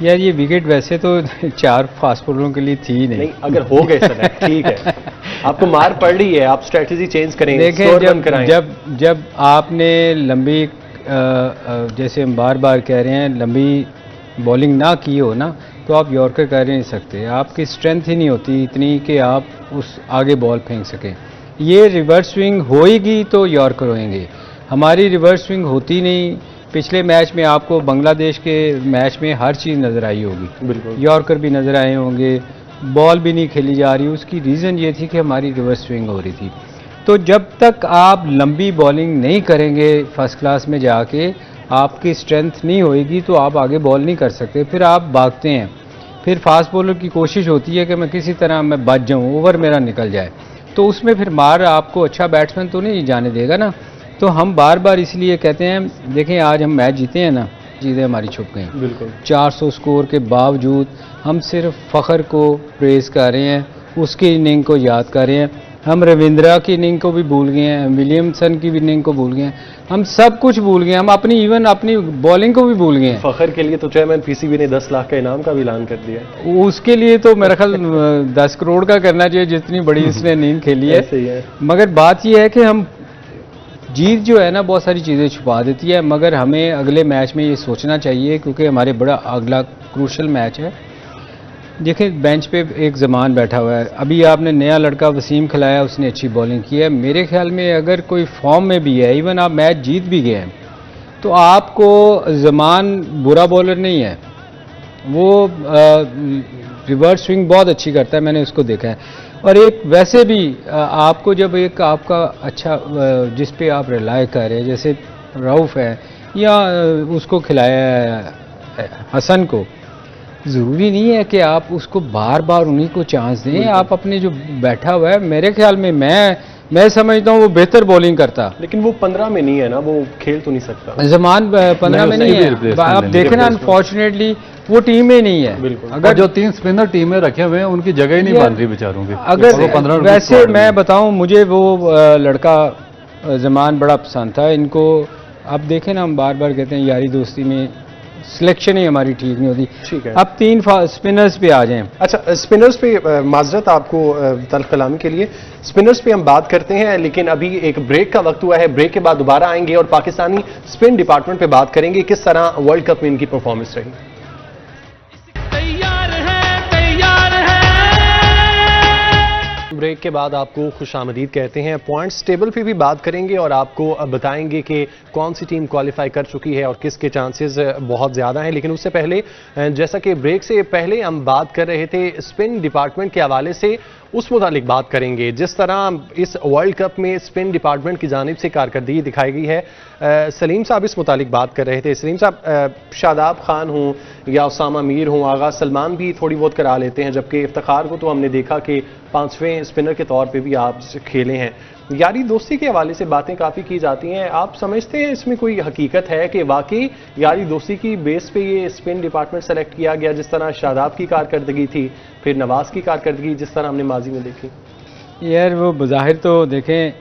यार ये विकेट वैसे तो 4 फास्ट बॉलरों के लिए थी नहीं, अगर हो गए सर ठीक है, आपको मार पड़ रही है, आप स्ट्रेटजी चेंज करें, देखें जब आपने लंबी जैसे हम बार बार कह रहे हैं लंबी बॉलिंग ना की हो ना, तो आप यॉर्कर कर नहीं सकते। आपकी स्ट्रेंथ ही नहीं होती इतनी कि आप उस आगे बॉल फेंक सकें। ये रिवर्स स्विंग होएगी तो यॉर्कर होएंगे, हमारी रिवर्स स्विंग होती नहीं। पिछले मैच में आपको बांग्लादेश के मैच में हर चीज़ नज़र आई होगी, बिल्कुल यॉर्कर भी नज़र आए होंगे, बॉल भी नहीं खेली जा रही। उसकी रीज़न ये थी कि हमारी रिवर्स स्विंग हो रही थी। तो जब तक आप लंबी बॉलिंग नहीं करेंगे फर्स्ट क्लास में जाके, आपकी स्ट्रेंथ नहीं होएगी तो आप आगे बॉल नहीं कर सकते। फिर आप भागते हैं, फिर फास्ट बॉलर की कोशिश होती है कि मैं किसी तरह मैं बच जाऊं, ओवर मेरा निकल जाए, तो उसमें फिर मार आपको अच्छा बैट्समैन तो नहीं जाने देगा ना। तो हम बार बार इसलिए कहते हैं, देखें आज हम मैच जीते हैं ना, चीज़ें हमारी छुप गई। बिल्कुल 400 स्कोर के बावजूद हम सिर्फ फ़ख्र को प्रेज़ कर रहे हैं, उसकी इनिंग को याद कर रहे हैं। हम रविंद्रा की इनिंग को भी भूल गए हैं, विलियमसन की भी इनिंग को भूल गए हैं, हम सब कुछ भूल गए, हम अपनी इवन अपनी बॉलिंग को भी भूल गए हैं। फखर के लिए तो चेयरमैन पीसीबी ने 10 लाख का इनाम का भी ऐलान कर दिया। उसके लिए तो मेरा ख्याल 10 करोड़ का करना चाहिए, जितनी बड़ी इसने इनिंग खेली है। ऐसे ही है। मगर बात यह है कि हम जीत जो है ना बहुत सारी चीज़ें छुपा देती है, मगर हमें अगले मैच में ये सोचना चाहिए, क्योंकि हमारे बड़ा अगला क्रूशल मैच है। देखिए बेंच पे एक ज़मान बैठा हुआ है, अभी आपने नया लड़का वसीम खिलाया, उसने अच्छी बॉलिंग की है। मेरे ख्याल में अगर कोई फॉर्म में भी है, इवन आप मैच जीत भी गए हैं, तो आपको ज़मान बुरा बॉलर नहीं है, वो रिवर्स स्विंग बहुत अच्छी करता है, मैंने उसको देखा है। और एक वैसे भी आपको जब एक आपका अच्छा जिस पे आप रिलाय कर रहे हैं, जैसे रऊफ है या उसको खिलाया है हसन को, ज़रूरी नहीं है कि आप उसको बार बार उन्हीं को चांस दें। आप अपने जो बैठा हुआ है, मेरे ख्याल में मैं समझता हूँ वो बेहतर बॉलिंग करता, लेकिन वो 15 में नहीं है ना, वो खेल तो नहीं सकता। ज़मान 15 में नहीं है, आप देखें ना, अनफॉर्चुनेटली वो टीम में नहीं है। बिल्कुल। अगर जो 3 स्पिनर टीम में रखे हुए हैं उनकी जगह ही नहीं बन रही बेचारों की। अगर वो 15 वैसे मैं बताऊं, मुझे वो लड़का ज़मान बड़ा पसंद था। इनको आप देखें ना, हम बार बार कहते हैं यारी दोस्ती में सिलेक्शन ही हमारी ठीक नहीं होती। ठीक है। अब 3 स्पिनर्स पे आ जाएं। अच्छा, स्पिनर्स पे माजरत आपको तल्ख कलामी के लिए, स्पिनर्स पे हम बात करते हैं, लेकिन अभी एक ब्रेक का वक्त हुआ है। ब्रेक के बाद दोबारा आएंगे और पाकिस्तानी स्पिन डिपार्टमेंट पे बात करेंगे, किस तरह वर्ल्ड कप में इनकी परफॉर्मेंस रही। ब्रेक के बाद आपको खुशामदीद कहते हैं। पॉइंट्स टेबल पे भी बात करेंगे और आपको बताएंगे कि कौन सी टीम क्वालिफाई कर चुकी है और किसके चांसेस बहुत ज़्यादा हैं। लेकिन उससे पहले, जैसा कि ब्रेक से पहले हम बात कर रहे थे स्पिन डिपार्टमेंट के हवाले से, उस मुतालिक बात करेंगे जिस तरह इस वर्ल्ड कप में स्पिन डिपार्टमेंट की जानिब से कारकर्दगी दिखाई गई है। सलीम साहब इस मुतालिक बात कर रहे थे। सलीम साहब, शादाब खान हों या उसामा मीर हों, आगा सलमान भी थोड़ी बहुत करा लेते हैं, जबकि इफ्तिखार को तो हमने देखा कि 5वें स्पिनर के तौर पे भी आप खेले हैं। यारी दोस्ती के हवाले से बातें काफ़ी की जाती हैं, आप समझते हैं इसमें कोई हकीकत है कि वाकई यारी दोस्ती की बेस पे ये स्पिन डिपार्टमेंट सेलेक्ट किया गया, जिस तरह शादाब की कारकर्दगी थी, फिर नवाज की कारकर्दगी जिस तरह हमने माजी में देखी? यार वो बज़ाहिर तो देखें,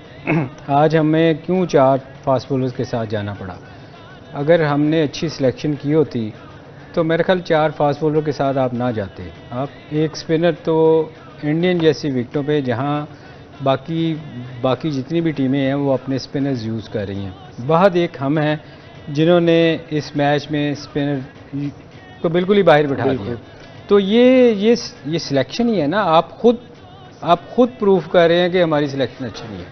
आज हमें क्यों 4 फास्ट बॉलर्स के साथ जाना पड़ा। अगर हमने अच्छी सिलेक्शन की होती तो मेरे ख्याल 4 फास्ट बॉलर के साथ आप ना जाते। आप एक स्पिनर तो इंडियन जैसी विकेटों पे, जहां बाकी जितनी भी टीमें हैं वो अपने स्पिनर्स यूज़ कर रही हैं। बहुत एक हम हैं जिन्होंने इस मैच में स्पिनर को बिल्कुल ही बाहर बिठा दिया। तो ये सिलेक्शन ही है ना, आप खुद प्रूफ कर रहे हैं कि हमारी सिलेक्शन अच्छी नहीं है,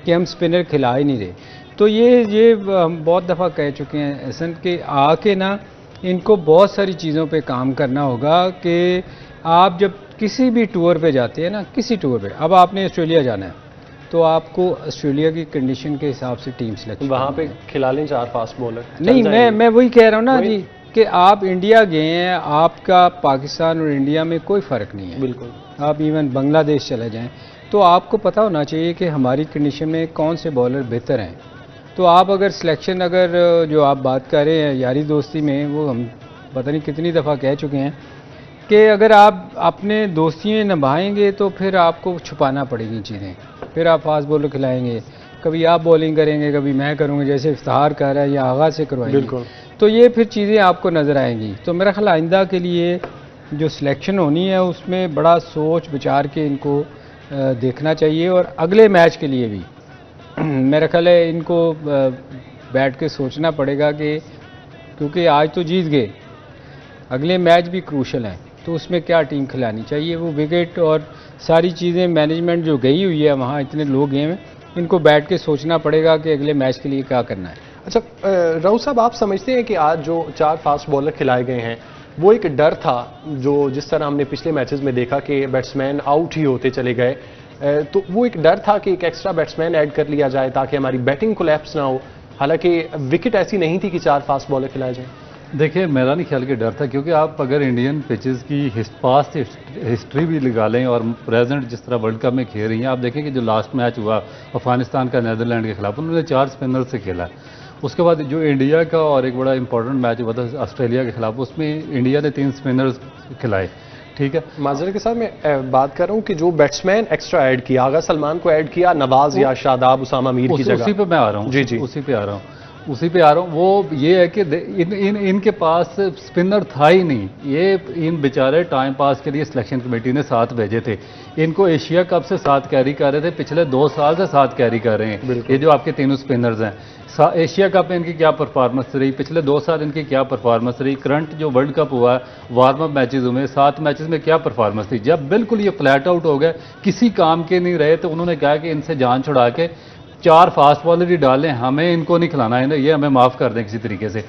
कि हम स्पिनर खिला ही नहीं रहे। तो ये हम बहुत दफ़ा कह चुके हैं ऐसा कि आके ना इनको बहुत सारी चीज़ों पे काम करना होगा। कि आप जब किसी भी टूर पे जाते हैं ना, किसी टूर पे, अब आपने ऑस्ट्रेलिया जाना है तो आपको ऑस्ट्रेलिया की कंडीशन के हिसाब से टीम सेलेक्ट, वहाँ पे खिला लें 4 फास्ट बॉलर। नहीं, मैं वही कह रहा हूँ ना जी, कि आप इंडिया गए हैं, आपका पाकिस्तान और इंडिया में कोई फ़र्क नहीं है। बिल्कुल। आप इवन बांग्लादेश चले जाएं तो आपको पता होना चाहिए कि हमारी कंडीशन में कौन से बॉलर बेहतर हैं। तो आप अगर सिलेक्शन, अगर जो आप बात कर रहे हैं यारी दोस्ती में, वो हम पता नहीं कितनी दफ़ा कह चुके हैं कि अगर आप अपने दोस्तियाँ निभाएंगे तो फिर आपको छुपाना पड़ेगी चीज़ें। फिर आप फास्ट बॉलर खिलाएंगे, कभी आप बॉलिंग करेंगे, कभी मैं करूँगा, जैसे इफ्तिखार कर रहा है या आगाज़ से करवाएंगे। बिल्कुल। तो ये फिर चीज़ें आपको नज़र आएंगी। तो मेरा ख्याल आइंदा के लिए जो सिलेक्शन होनी है उसमें बड़ा सोच विचार के इनको देखना चाहिए। और अगले मैच के लिए भी मेरा ख्याल है इनको बैठ के सोचना पड़ेगा कि क्योंकि आज तो जीत गए, अगले मैच भी क्रूशल हैं, तो उसमें क्या टीम खिलानी चाहिए। वो विकेट और सारी चीज़ें मैनेजमेंट जो गई हुई है वहाँ, इतने लोग गए हैं, इनको बैठ के सोचना पड़ेगा कि अगले मैच के लिए क्या करना है। अच्छा, राउत साहब, आप समझते हैं कि आज जो 4 फास्ट बॉलर खिलाए गए हैं वो एक डर था, जो जिस तरह हमने पिछले मैचेस में देखा कि बैट्समैन आउट ही होते चले गए, तो वो एक डर था कि एक एक्स्ट्रा बैट्समैन ऐड कर लिया जाए ताकि हमारी बैटिंग कोलैप्स ना हो, हालांकि विकेट ऐसी नहीं थी कि 4 फास्ट बॉलर खिलाए जाएं? देखिए, मेरा नहीं ख्याल कि डर था, क्योंकि आप अगर इंडियन पिचेस की पास्ट हिस्ट्री भी लगा लें और प्रेजेंट जिस तरह वर्ल्ड कप में खेल रही हैं, आप देखें कि जो लास्ट मैच हुआ अफगानिस्तान का नीदरलैंड के खिलाफ, उन्होंने 4 स्पिनर से खेला। उसके बाद जो इंडिया का और एक बड़ा इंपॉर्टेंट मैच हुआ था ऑस्ट्रेलिया के खिलाफ, उसमें इंडिया ने 3 स्पिनर्स खिलाए। ठीक है। माजरे के साथ मैं बात कर रहा हूँ कि जो बैट्समैन एक्स्ट्रा ऐड किया, आगा सलमान को ऐड किया नवाज या शादाब उसामा मीर की जगह, उसी पे मैं आ रहा हूँ। जी जी, उसी पे आ रहा हूँ। वो ये है कि इनके पास स्पिनर था ही नहीं। ये इन बेचारे टाइम पास के लिए सिलेक्शन कमेटी ने 7 भेजे थे। इनको एशिया कप से 7 कैरी कर रहे थे, पिछले 2 साल से 7 कैरी कर रहे हैं। ये जो आपके तीनों स्पिनर्स हैं, एशिया कप में इनकी क्या परफॉर्मेंस रही, पिछले 2 साल इनकी क्या परफॉर्मेंस रही, करंट जो वर्ल्ड कप हुआ वार्म अप मैचेस हुए 7 मैचेस में क्या परफॉर्मेंस थी। जब बिल्कुल ये फ्लैट आउट हो गए, किसी काम के नहीं रहे, तो उन्होंने कहा कि इनसे जान छुड़ा के 4 फास्ट बॉलर ही डालें, हमें इनको नहीं खिलाना है, ये हमें माफ़ कर दें किसी तरीके से।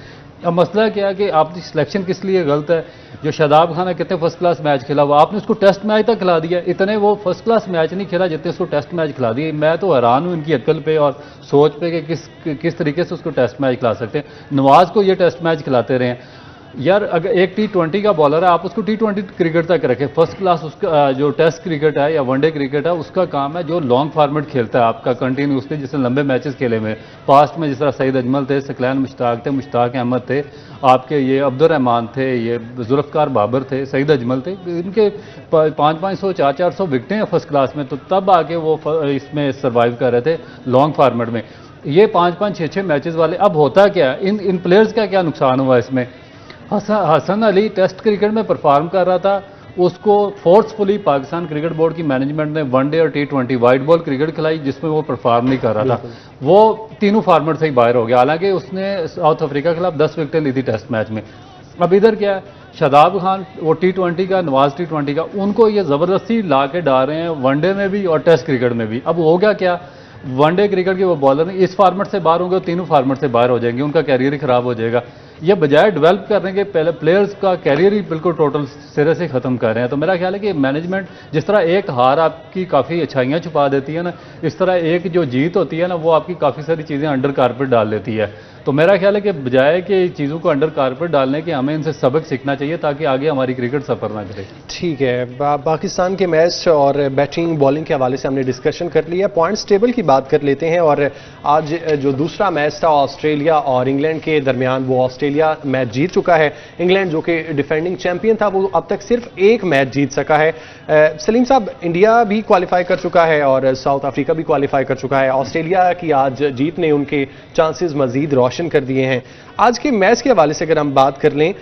अब मसला क्या है कि आपकी सिलेक्शन किस लिए गलत है। जो शादाब खान है, कितने फर्स्ट क्लास मैच खेला, वो आपने उसको टेस्ट मैच तक खिला दिया। इतने वो फर्स्ट क्लास मैच नहीं खेला जितने उसको टेस्ट मैच खिला दिए। मैं तो हैरान हूँ इनकी अक्ल पे और सोच पे कि किस तरीके से उसको टेस्ट मैच खिला सकते हैं। नवाज को ये टेस्ट मैच खिलाते रहे हैं यार। अगर एक T20 का बॉलर है, आप उसको T20 क्रिकेट तक रखें। फर्स्ट क्लास उसका जो टेस्ट क्रिकेट है या वनडे क्रिकेट है, उसका काम है जो लॉन्ग फॉर्मेट खेलता है आपका कंटिन्यूसली, जिसने लंबे मैचेस खेले हुए पास्ट में, जिस तरह सईद अजमल थे, सकलैन मुश्ताक थे, मुश्ताक अहमद थे, आपके ये अब्दुर्रहमान थे, ये जुल्फ़कार बाबर थे, सईद अजमल थे। इनके 500-500 400 विकटें हैं फर्स्ट क्लास में, तो तब आके वो इसमें सर्वाइव कर रहे थे लॉन्ग फॉर्मेट में। ये 5-5 6-6 मैचेस वाले। अब होता क्या है, इन प्लेयर्स का क्या नुकसान हुआ इसमें। हसन अली टेस्ट क्रिकेट में परफॉर्म कर रहा था, उसको फोर्सफुली पाकिस्तान क्रिकेट बोर्ड की मैनेजमेंट ने वनडे और T20 वाइट बॉल क्रिकेट खिलाई, जिसमें वो परफॉर्म नहीं कर रहा था। वो तीनों फॉर्मेट से ही बाहर हो गया। हालांकि उसने साउथ अफ्रीका के खिलाफ 10 विकेटें ली थी टेस्ट मैच में। अब इधर क्या है, शादाब खान वो T20 का, नवाज T20 का, उनको ये ज़बरदस्ती ला के डाल रहे हैं वनडे में भी और टेस्ट क्रिकेट में भी। अब हो गया क्या, वनडे क्रिकेट के वो बॉलर इस फॉर्मेट से बाहर होंगे, तीनों फॉर्मेट से बाहर हो जाएंगे, उनका कैरियर ही खराब हो जाएगा। ये बजाय डेवलप करने के पहले प्लेयर्स का कैरियर ही बिल्कुल टोटल सिरे से ख़त्म कर रहे हैं। तो मेरा ख्याल है कि मैनेजमेंट, जिस तरह एक हार आपकी काफ़ी अच्छाइयाँ छुपा देती है ना, इस तरह एक जो जीत होती है ना, वो आपकी काफ़ी सारी चीज़ें अंडर कारपेट डाल देती है। तो मेरा ख्याल है कि बजाय कि चीज़ों को अंडर कारपेट डालने के, हमें इनसे सबक सीखना चाहिए ताकि आगे हमारी क्रिकेट सफ़र ना करे। ठीक है। पाकिस्तान के मैच और बैटिंग बॉलिंग के हवाले से हमने डिस्कशन कर लिया। पॉइंट्स टेबल की बात कर लेते हैं। और आज जो दूसरा मैच था ऑस्ट्रेलिया और इंग्लैंड के दरमियान, वो ऑस्ट्रेलिया मैच जीत चुका है। इंग्लैंड जो कि डिफेंडिंग चैंपियन था, वो अब तक सिर्फ एक मैच जीत सका है। सलीम साहब, इंडिया भी क्वालिफाई कर चुका है और साउथ अफ्रीका भी क्वालिफाई कर चुका है। ऑस्ट्रेलिया की आज जीत ने उनके चांसेस मजीद रोशन कर दिए हैं। आज के मैच के हवाले से अगर हम बात कर लें,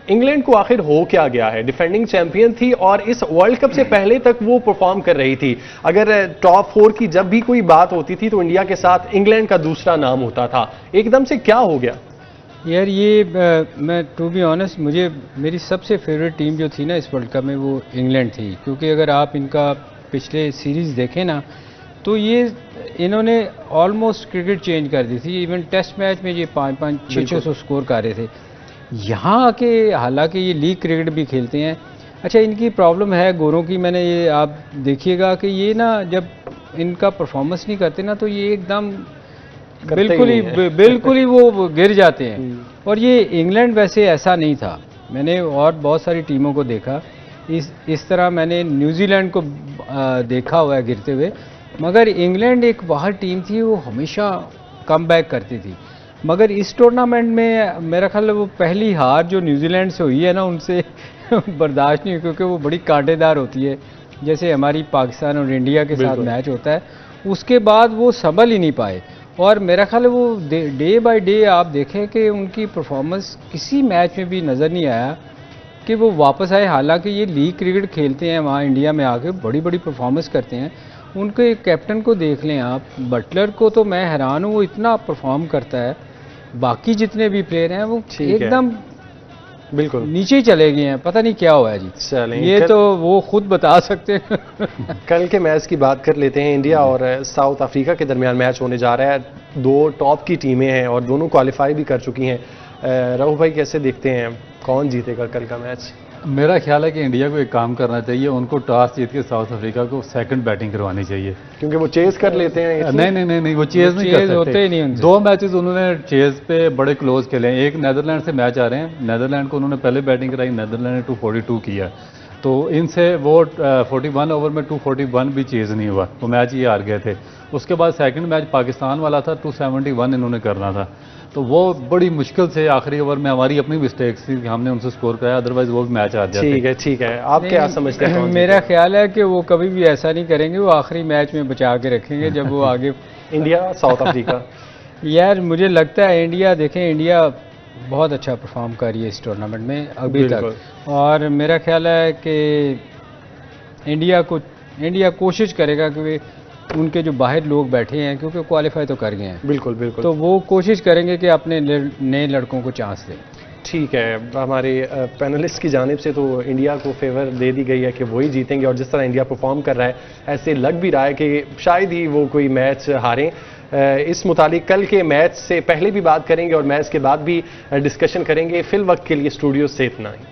इंग्लैंड को आखिर हो क्या गया है। डिफेंडिंग चैंपियन थी और इस वर्ल्ड कप से पहले तक वो परफॉर्म कर रही थी। अगर टॉप 4 की जब भी कोई बात होती थी तो इंडिया के साथ इंग्लैंड का दूसरा नाम होता था। एकदम से क्या हो गया यार? ये मैं टू बी ऑनेस्ट, मुझे मेरी सबसे फेवरेट टीम जो थी ना इस वर्ल्ड कप में, वो इंग्लैंड थी। क्योंकि अगर आप इनका पिछले सीरीज़ देखें ना, तो ये इन्होंने ऑलमोस्ट क्रिकेट चेंज कर दी थी। इवन टेस्ट मैच में ये 5-5 600 स्कोर कर रहे थे। यहाँ आके हालांकि ये लीग क्रिकेट भी खेलते हैं। अच्छा, इनकी प्रॉब्लम है गोरों की। मैंने ये, आप देखिएगा कि ये ना जब इनका परफॉर्मेंस नहीं करते ना, तो ये एकदम बिल्कुल ही वो गिर जाते हैं। और ये इंग्लैंड वैसे ऐसा नहीं था। मैंने और बहुत सारी टीमों को देखा इस तरह। मैंने न्यूजीलैंड को देखा हुआ है गिरते हुए, मगर इंग्लैंड एक बाहर टीम थी, वो हमेशा कम बैक करती थी। मगर इस टूर्नामेंट में मेरा ख्याल है वो पहली हार जो न्यूजीलैंड से हुई है ना, उनसे बर्दाश्त नहीं हुई, क्योंकि वो बड़ी कांटेदार होती है। जैसे हमारी पाकिस्तान और इंडिया के साथ मैच होता है, उसके बाद वो संभल ही नहीं पाए। और मेरा ख्याल है वो डे बाय डे आप देखें कि उनकी परफॉर्मेंस किसी मैच में भी नज़र नहीं आया कि वो वापस आए। हालांकि ये लीग क्रिकेट खेलते हैं, वहाँ इंडिया में आके बड़ी बड़ी परफॉर्मेंस करते हैं। उनके कैप्टन को देख लें आप, बटलर को, तो मैं हैरान हूँ, वो इतना परफॉर्म करता है। बाकी जितने भी प्लेयर हैं वो एकदम बिल्कुल नीचे ही चले गए हैं, पता नहीं क्या हुआ है जी। चलें, ये तो वो खुद बता सकते हैं। कल के मैच की बात कर लेते हैं। इंडिया और साउथ अफ्रीका के दरमियान मैच होने जा रहा है। 2 टॉप की टीमें हैं और दोनों क्वालिफाई भी कर चुकी हैं। राहुल भाई, कैसे देखते हैं, कौन जीतेगा कल का मैच? मेरा ख्याल है कि इंडिया को एक काम करना चाहिए, उनको टॉस जीत के साउथ अफ्रीका को सेकंड बैटिंग करवानी चाहिए, क्योंकि वो चेज कर लेते हैं। नहीं, वो चेज नहीं कर सकते। होते ही नहीं उनसे। 2 मैचेस उन्होंने चेज पे बड़े क्लोज खेले हैं। एक नेदरलैंड से मैच आ रहे हैं, नेदरलैंड को उन्होंने पहले बैटिंग कराई, नेदरलैंड ने 242 किया। तो इनसे वो 41 ओवर में 241 भी चेज़ नहीं हुआ, वो मैच ही हार गए थे। उसके बाद सेकंड मैच पाकिस्तान वाला था, 271 इन्होंने करना था, तो वो बड़ी मुश्किल से आखिरी ओवर में, हमारी अपनी मिस्टेक्स थी कि हमने उनसे स्कोर कराया, अदरवाइज वो भी मैच हार जाते। ठीक है, आप क्या समझते हैं? मेरा ख्याल है कि वो कभी भी ऐसा नहीं करेंगे, वो आखिरी मैच में बचा के रखेंगे जब वो आगे इंडिया साउथ अफ्रीका यार मुझे लगता है इंडिया, देखें इंडिया बहुत अच्छा परफॉर्म कर रही है इस टूर्नामेंट में अभी तक, और मेरा ख्याल है कि इंडिया कोशिश करेगा कि उनके जो बाहर लोग बैठे हैं, क्योंकि क्वालिफाई तो कर गए हैं, बिल्कुल, तो वो कोशिश करेंगे कि अपने नए लड़कों को चांस दें। ठीक है, हमारे पैनलिस्ट की जानिब से तो इंडिया को फेवर दे दी गई है कि वही जीतेंगे, और जिस तरह इंडिया परफॉर्म कर रहा है ऐसे लग भी रहा है कि शायद ही वो कोई मैच हारें। इस मुतालिक कल के मैच से पहले भी बात करेंगे और मैच के बाद भी डिस्कशन करेंगे। फिल वक्त के लिए स्टूडियो से इतना ही।